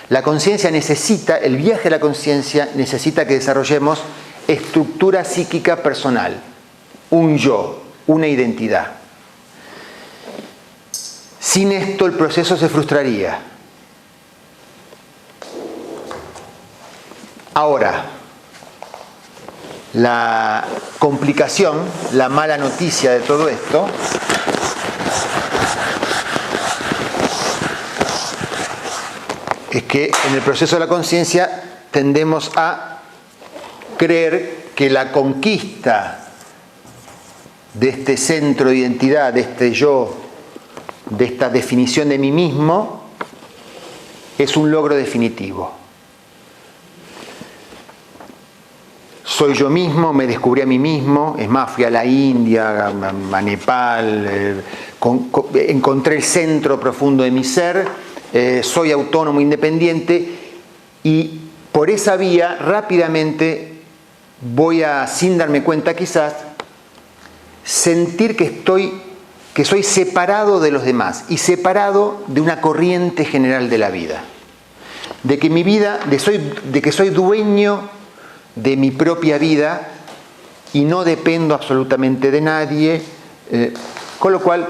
Speaker 2: La conciencia necesita, el viaje de la conciencia necesita que desarrollemos estructura psíquica personal, un yo, una identidad. Sin esto el proceso se frustraría. Ahora, la complicación, la mala noticia de todo esto es que en el proceso de la conciencia tendemos a creer que la conquista de este centro de identidad, de este yo, de esta definición de mí mismo, es un logro definitivo. Soy yo mismo, me descubrí a mí mismo, es más, fui a la India, a Nepal, encontré el centro profundo de mi ser, soy autónomo, independiente, y por esa vía rápidamente voy a, sin darme cuenta quizás, sentir que soy separado de los demás y separado de una corriente general de la vida. De que mi vida, de que soy dueño de mi propia vida y no dependo absolutamente de nadie, con lo cual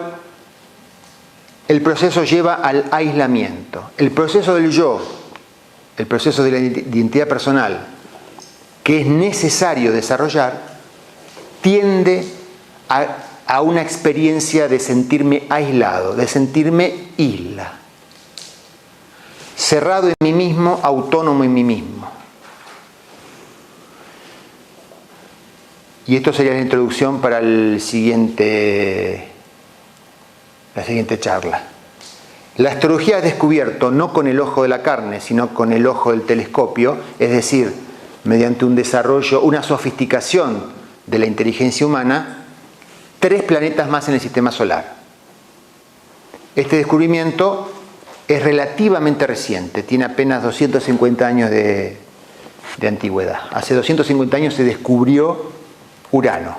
Speaker 2: el proceso lleva al aislamiento. El proceso del yo, el proceso de la identidad personal, que es necesario desarrollar, tiende a una experiencia de sentirme aislado, de sentirme isla, cerrado en mí mismo, autónomo en mí mismo. Y esto sería la introducción para la siguiente charla. La astrología ha descubierto, no con el ojo de la carne, sino con el ojo del telescopio, es decir, mediante un desarrollo, una sofisticación de la inteligencia humana, 3 planetas más en el sistema solar. Este descubrimiento es relativamente reciente, tiene apenas 250 años de antigüedad. Hace 250 años se descubrió Urano,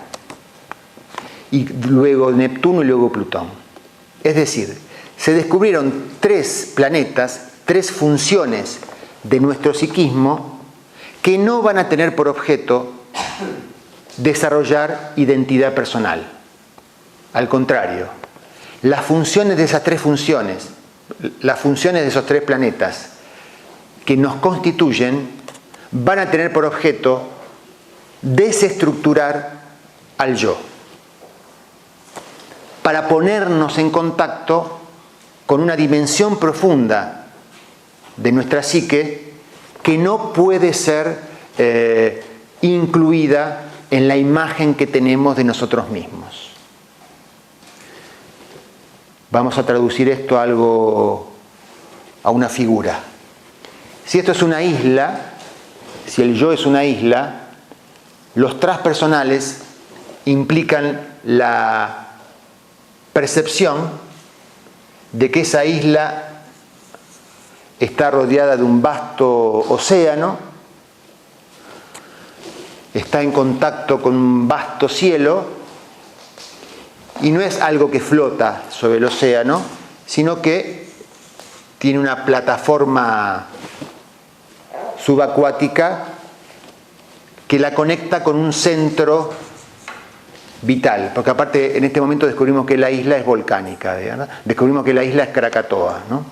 Speaker 2: y luego Neptuno y luego Plutón. Es decir, se descubrieron 3 planetas, 3 funciones de nuestro psiquismo que no van a tener por objeto desarrollar identidad personal. Al contrario, las funciones de esas 3 funciones, las funciones de esos 3 planetas que nos constituyen, van a tener por objeto desestructurar al yo, para ponernos en contacto con una dimensión profunda de nuestra psique que no puede ser incluida en la imagen que tenemos de nosotros mismos. Vamos a traducir esto a una figura. Si esto es una isla, si el yo es una isla, los transpersonales implican la percepción de que esa isla está rodeada de un vasto océano, está en contacto con un vasto cielo, y no es algo que flota sobre el océano, sino que tiene una plataforma subacuática que la conecta con un centro vital, porque aparte en este momento descubrimos que la isla es volcánica, ¿verdad? Descubrimos que la isla es Krakatoa, ¿no?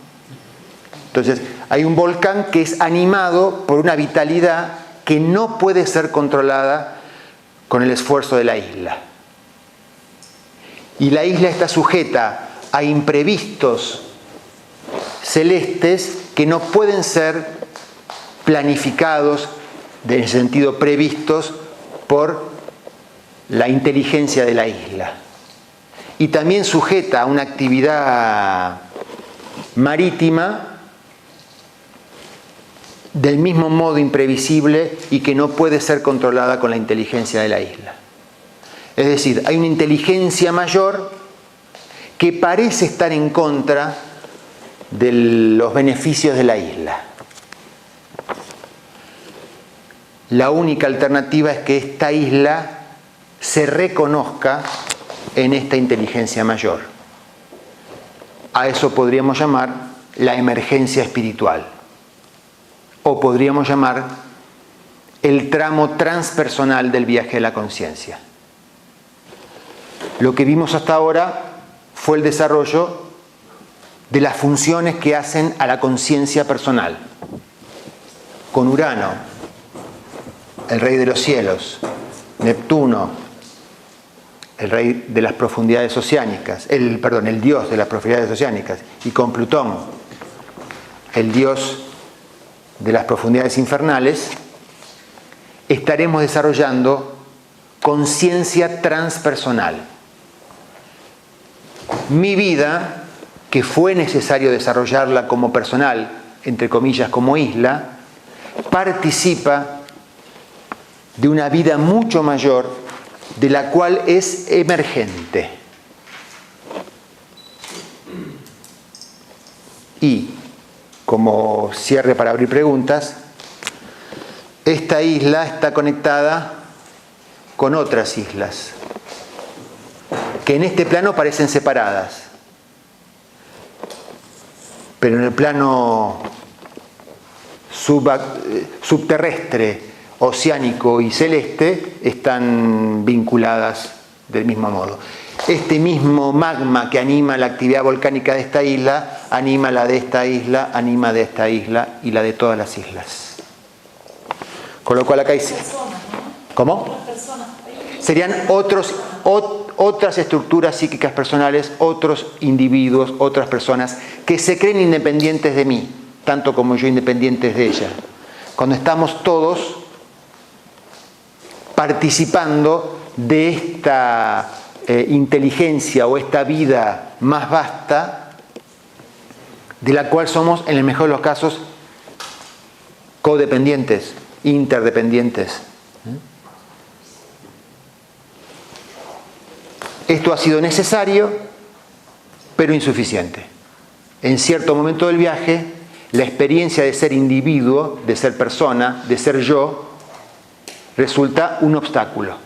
Speaker 2: Entonces hay un volcán que es animado por una vitalidad que no puede ser controlada con el esfuerzo de la isla. Y la isla está sujeta a imprevistos celestes que no pueden ser planificados, en el sentido previstos por la inteligencia de la isla. Y también sujeta a una actividad marítima del mismo modo imprevisible y que no puede ser controlada con la inteligencia de la isla. Es decir, hay una inteligencia mayor que parece estar en contra de los beneficios de la isla. La única alternativa es que esta isla se reconozca en esta inteligencia mayor. A eso podríamos llamar la emergencia espiritual, o podríamos llamar el tramo transpersonal del viaje de la conciencia. lo que vimos hasta ahora fue el desarrollo de las funciones que hacen a la conciencia personal. Con Urano, el rey de los cielos, Neptuno, el rey de las profundidades oceánicas, el dios de las profundidades oceánicas, y con Plutón, el dios de las profundidades infernales, estaremos desarrollando conciencia transpersonal. Mi vida, que fue necesario desarrollarla como personal, entre comillas, como isla, participa de una vida mucho mayor de la cual es emergente. Y, como cierre para abrir preguntas, esta isla está conectada con otras islas que en este plano parecen separadas, pero en el plano subterrestre, oceánico y celeste están vinculadas del mismo modo. Este mismo magma que anima la actividad volcánica de esta isla, anima la de esta isla, anima de esta isla y la de todas las islas. Con lo cual acá hay... ¿Cómo? Serían otras estructuras psíquicas personales, otros individuos, otras personas que se creen independientes de mí, tanto como yo independientes de ella. Cuando estamos todos participando de esta inteligencia o esta vida más vasta, de la cual somos, en el mejor de los casos, codependientes, interdependientes. Esto ha sido necesario, pero insuficiente. En cierto momento del viaje, la experiencia de ser individuo, de ser persona, de ser yo, resulta un obstáculo.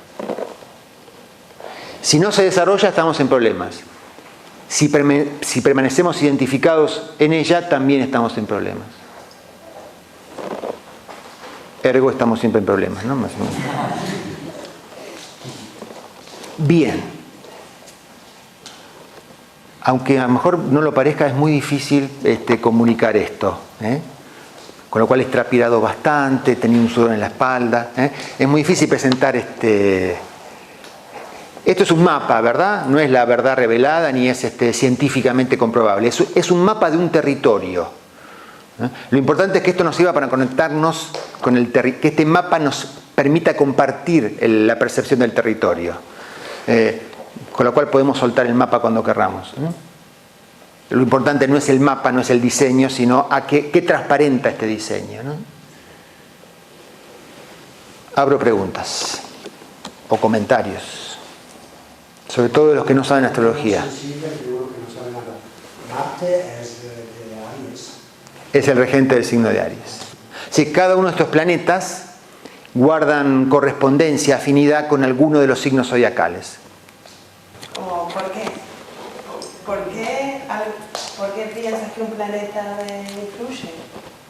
Speaker 2: Si no se desarrolla, estamos en problemas. Si permanecemos identificados en ella, también estamos en problemas. Ergo, estamos siempre en problemas, ¿no? Más o menos. Bien. Aunque a lo mejor no lo parezca, es muy difícil comunicar esto, con lo cual he transpirado bastante, tenía un sudor en la espalda. Es muy difícil presentar Esto es un mapa, ¿verdad? No es la verdad revelada ni es científicamente comprobable. Es un mapa de un territorio. Lo importante es que esto nos sirva para conectarnos con el territorio, que este mapa nos permita compartir la percepción del territorio. Con lo cual podemos soltar el mapa cuando querramos. Lo importante no es el mapa, no es el diseño, sino a qué transparenta este diseño, ¿no? Abro preguntas o comentarios, sobre todo de los que no saben astrología.
Speaker 3: Marte es de Aries.
Speaker 2: Es el regente del signo de Aries. Sí, cada uno de estos planetas guardan correspondencia, afinidad con alguno de los signos zodiacales.
Speaker 5: ¿Por qué piensas que un planeta influye?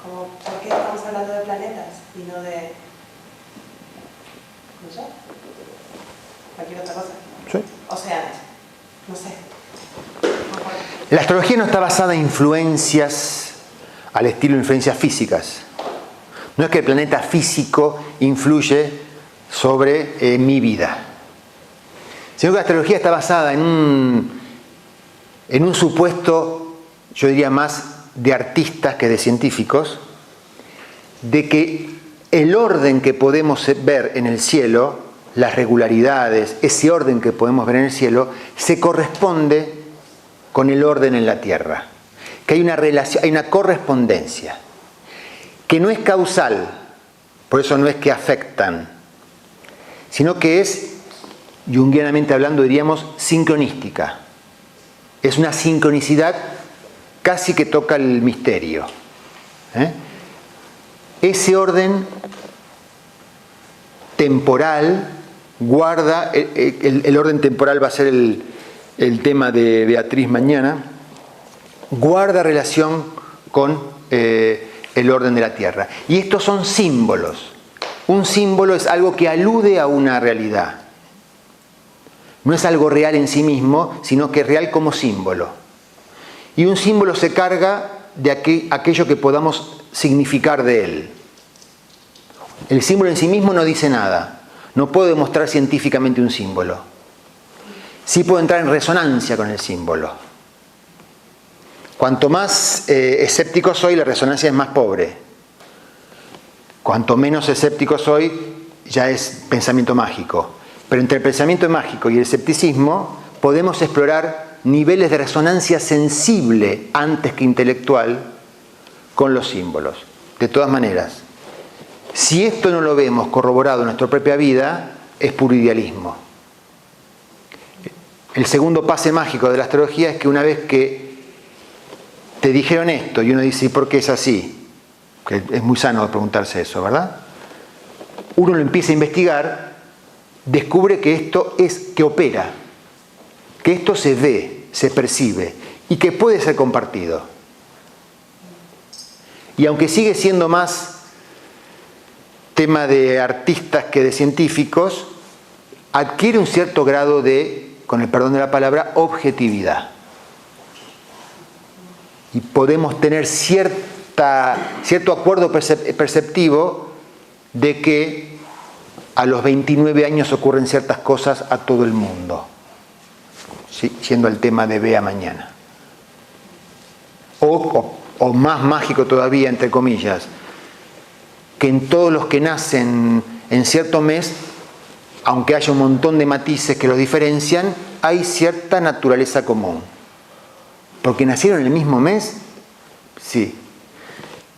Speaker 5: ¿Por qué estamos hablando de planetas y no de... no sé, cualquier otra cosa?
Speaker 2: Sí.
Speaker 5: Océanos, no sé.
Speaker 2: La astrología no está basada en influencias al estilo de influencias físicas. No es que el planeta físico influye sobre mi vida, sino que la astrología está basada en un supuesto, yo diría más de artistas que de científicos, de que el orden que podemos ver en el cielo, las regularidades, ese orden que podemos ver en el cielo, se corresponde con el orden en la Tierra. Que hay una relación, hay una correspondencia, que no es causal, por eso no es que afectan, sino que es, junguianamente hablando, diríamos, sincronística. Es una sincronicidad casi que toca el misterio. Ese orden temporal guarda, el orden temporal va a ser el tema de Beatriz mañana, guarda relación con el orden de la Tierra. Y estos son símbolos. Un símbolo es algo que alude a una realidad. No es algo real en sí mismo, sino que es real como símbolo. Y un símbolo se carga de aquello que podamos significar de él. El símbolo en sí mismo no dice nada. No puedo demostrar científicamente un símbolo. Sí puedo entrar en resonancia con el símbolo. Cuanto más escéptico soy, la resonancia es más pobre. Cuanto menos escéptico soy, ya es pensamiento mágico. Pero entre el pensamiento mágico y el escepticismo podemos explorar niveles de resonancia sensible antes que intelectual con los símbolos. De todas maneras, si esto no lo vemos corroborado en nuestra propia vida, es puro idealismo. El segundo pase mágico de la astrología es que una vez que te dijeron esto y uno dice, ¿y por qué es así? Que es muy sano preguntarse eso, ¿verdad? Uno lo empieza a investigar, descubre que esto que opera, que esto se ve, se percibe y que puede ser compartido. Y aunque sigue siendo más tema de artistas que de científicos, adquiere un cierto grado de, con el perdón de la palabra, objetividad. Y podemos tener cierto acuerdo perceptivo de que a los 29 años ocurren ciertas cosas a todo el mundo. ¿Sí? Yendo al tema de vea mañana. O más mágico todavía, entre comillas, que en todos los que nacen en cierto mes, aunque haya un montón de matices que los diferencian, hay cierta naturaleza común. Porque nacieron en el mismo mes, sí.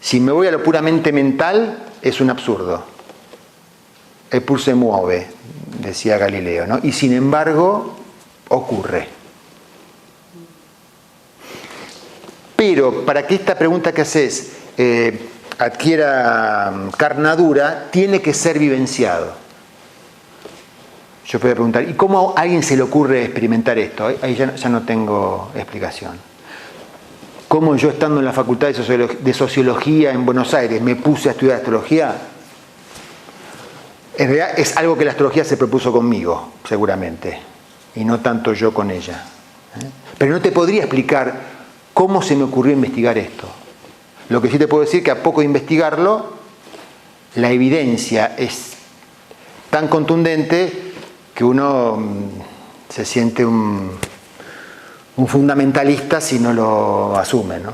Speaker 2: Si me voy a lo puramente mental, es un absurdo. El pur se mueve, decía Galileo, ¿no? Y sin embargo, ocurre. Pero para que esta pregunta que haces adquiera carnadura, tiene que ser vivenciado. Yo puedo preguntar, ¿y cómo a alguien se le ocurre experimentar esto? Ahí ya no tengo explicación. ¿Cómo yo, estando en la Facultad de Sociología en Buenos Aires, me puse a estudiar astrología? En realidad es algo que la astrología se propuso conmigo, seguramente, y no tanto yo con ella. Pero no te podría explicar cómo se me ocurrió investigar esto. Lo que sí te puedo decir que a poco de investigarlo, la evidencia es tan contundente que uno se siente un fundamentalista si no lo asume, ¿no?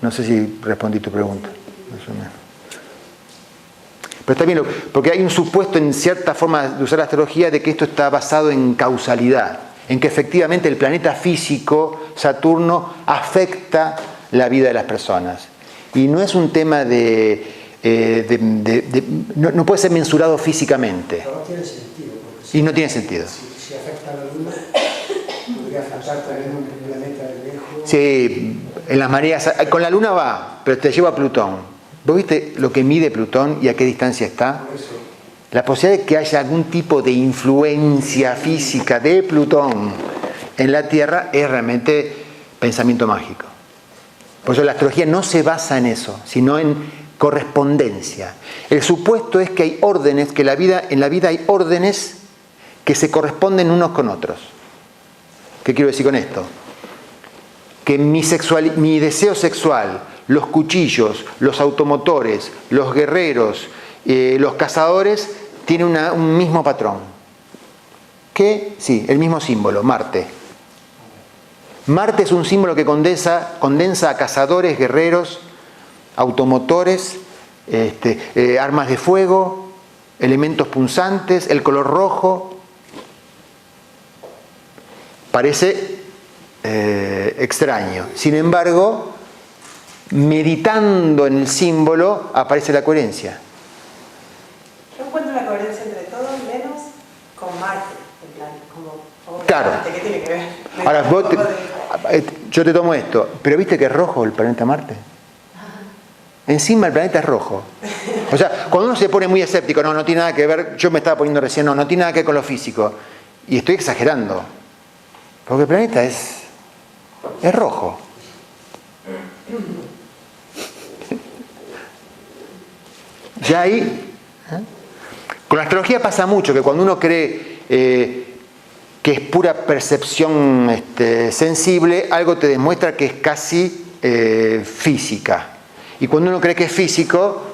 Speaker 2: No sé si respondí tu pregunta, más o menos. Pero está bien, porque hay un supuesto en cierta forma de usar la astrología de que esto está basado en causalidad, en que efectivamente el planeta físico, Saturno, afecta la vida de las personas. Y no es un tema no puede ser mensurado físicamente.
Speaker 3: Pero no tiene sentido.
Speaker 2: Y no tiene sentido.
Speaker 3: Si afecta a la Luna, podría afectar también un planeta de lejos.
Speaker 2: Sí, en las mareas, con la Luna va, pero te lleva a Plutón. ¿Vos viste lo que mide Plutón y a qué distancia está? La posibilidad de que haya algún tipo de influencia física de Plutón en la Tierra es realmente pensamiento mágico. Por eso la astrología no se basa en eso, sino en correspondencia. El supuesto es que hay órdenes, que en la vida hay órdenes que se corresponden unos con otros. ¿Qué quiero decir con esto? Que mi deseo sexual, los cuchillos, los automotores, los guerreros, los cazadores, tienen un mismo patrón. ¿Qué? Sí, el mismo símbolo, Marte. Marte es un símbolo que condensa a cazadores, guerreros, automotores, armas de fuego, elementos punzantes, el color rojo. Parece extraño. Sin embargo, meditando en el símbolo aparece la coherencia.
Speaker 5: Yo encuentro la coherencia entre todos menos con Marte, en plan, como
Speaker 2: Claro.
Speaker 5: ¿qué tiene que ver?
Speaker 2: Ahora, yo te tomo esto, pero ¿viste que es rojo el planeta Marte? Encima el planeta es rojo. O sea, cuando uno se pone muy escéptico, no tiene nada que ver, yo me estaba poniendo recién, no tiene nada que ver con lo físico. Y estoy exagerando. Porque el planeta es rojo. Ya ahí, Con la astrología pasa mucho, que cuando uno cree que es pura percepción sensible, algo te demuestra que es casi física. Y cuando uno cree que es físico,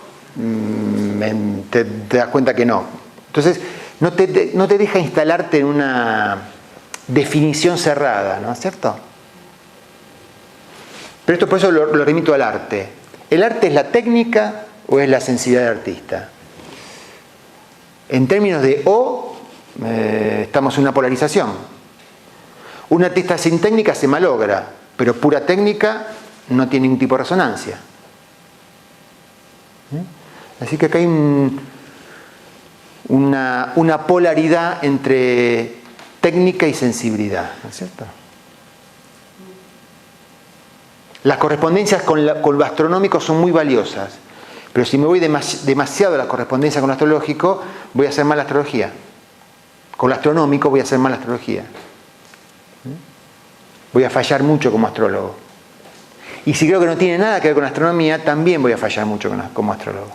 Speaker 2: te das cuenta que no. Entonces, no te deja instalarte en una definición cerrada, ¿no es cierto? Pero esto por eso lo remito al arte. ¿El arte es la técnica o es la sensibilidad del artista? En términos de estamos en una polarización. Un artista sin técnica se malogra, pero pura técnica no tiene ningún tipo de resonancia. Así que acá hay una polaridad entre técnica y sensibilidad, ¿no es cierto? Las correspondencias con lo astronómico son muy valiosas, pero si me voy demasiado a la correspondencia con lo astrológico, voy a hacer mal astrología. Con lo astronómico voy a hacer mal astrología. Voy a fallar mucho como astrólogo. Y si creo que no tiene nada que ver con la astronomía, también voy a fallar mucho como astrólogo.